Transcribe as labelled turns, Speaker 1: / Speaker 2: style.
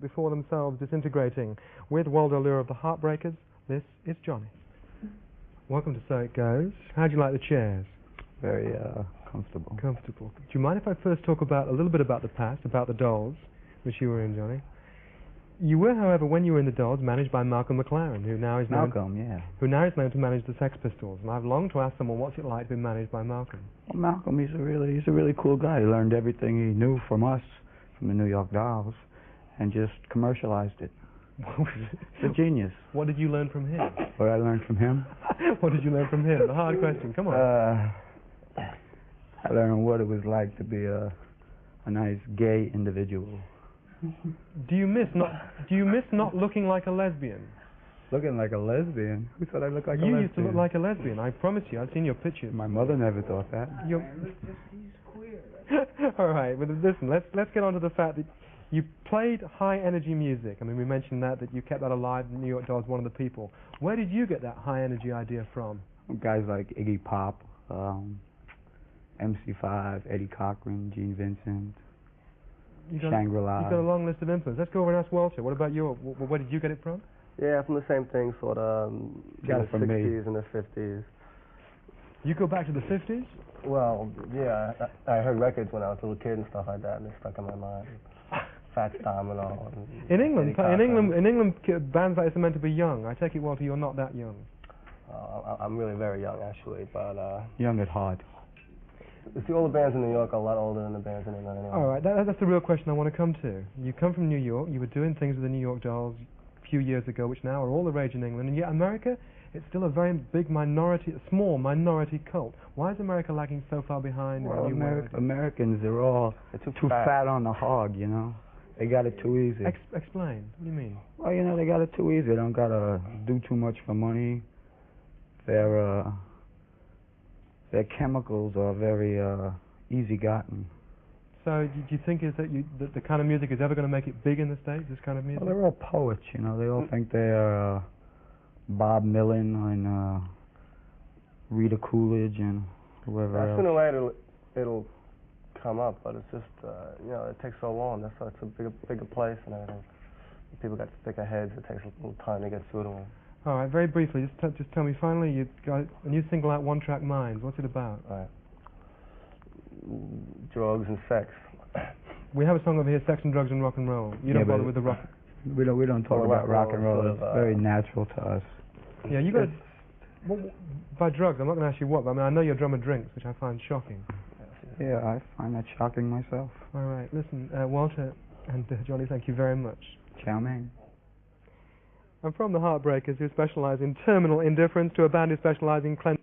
Speaker 1: before themselves disintegrating. With Waldo Lure of the Heartbreakers, this is Johnny. Welcome to So It Goes. How'd you like the chairs?
Speaker 2: Very comfortable.
Speaker 1: Comfortable. Do you mind if I first talk a little bit about the past, about the Dolls, which you were in, Johnny? You were, however, when you were in the Dolls, managed by Malcolm McLaren, who now is known to manage the Sex Pistols. And I've longed to ask someone what's it like to be managed by Malcolm.
Speaker 2: Well, Malcolm, he's a really cool guy. He learned everything he knew from us, from the New York Dolls, and just commercialized it. He's a genius.
Speaker 1: What did you learn from him?
Speaker 2: What I learned from him?
Speaker 1: What did you learn from him? The hard question. Come on.
Speaker 2: I learned what it was like to be a nice gay individual.
Speaker 1: Do you miss not looking like a lesbian?
Speaker 2: Looking like a lesbian? Who said I look like a lesbian?
Speaker 1: You used to look like a lesbian. I promise you. I've seen your pictures.
Speaker 2: My mother never thought that.
Speaker 1: He's queer. All right. But listen. Let's get on to the fact that you played high energy music. I mean, we mentioned that you kept that alive. New York Dolls, one of the people. Where did you get that high energy idea from?
Speaker 2: Guys like Iggy Pop, MC5, Eddie Cochran, Gene Vincent. Shangri-La.
Speaker 1: You've got a long list of influences. Let's go over and ask Walter. What about you? Where did you get it from?
Speaker 3: Yeah, from the same thing, sort of, in the 60s and the 50s.
Speaker 1: You go back to the 50s?
Speaker 3: Well, yeah, I heard records when I was a little kid and stuff like that, and they stuck in my mind. Fats Domino.
Speaker 1: In England, bands like this are meant to be young. I take it, Walter, you're not that young.
Speaker 3: I'm really very young, actually, but...
Speaker 2: young at heart.
Speaker 3: See, all the bands in New York are a lot older than the bands in England anyway.
Speaker 1: All right, that's the real question I want to come to. You come from New York, you were doing things with the New York Dolls a few years ago, which now are all the rage in England, and yet America, it's still a very big minority, a small minority cult. Why is America lagging so far behind?
Speaker 2: Well, Americans, they're all too fat on the hog, you know. They got it too easy.
Speaker 1: Explain. What do you mean?
Speaker 2: Well, you know, they got it too easy. They don't got to do too much for money. Their chemicals are very easy gotten.
Speaker 1: So do you think that the kind of music is ever going to make it big in the States, this kind of music?
Speaker 2: Well, they're all poets, you know. They all think they are Bob Millen and Rita Coolidge and whoever else.
Speaker 3: Sooner or later it'll come up, but it's just, you know, it takes so long. That's why it's a bigger place and everything. People got thicker heads. It takes a little time to get through to them.
Speaker 1: All right, very briefly, just tell me, finally, you've got a new single out, One Track Minds. What's it about?
Speaker 3: Right. Drugs and sex.
Speaker 1: We have a song over here, Sex and Drugs and Rock and Roll. You don't bother with the rock.
Speaker 2: We don't talk about rock and roll. It's very natural to us.
Speaker 1: Yeah, you got by drugs, I'm not going to ask you what, but I mean, I know your drummer drinks, which I find shocking.
Speaker 2: Yeah, I find that shocking myself.
Speaker 1: All right, listen, Walter and Johnny, thank you very much.
Speaker 2: Chow mein.
Speaker 1: I'm from the Heartbreakers, who specialize in terminal indifference, to a band who specialize in cleansing.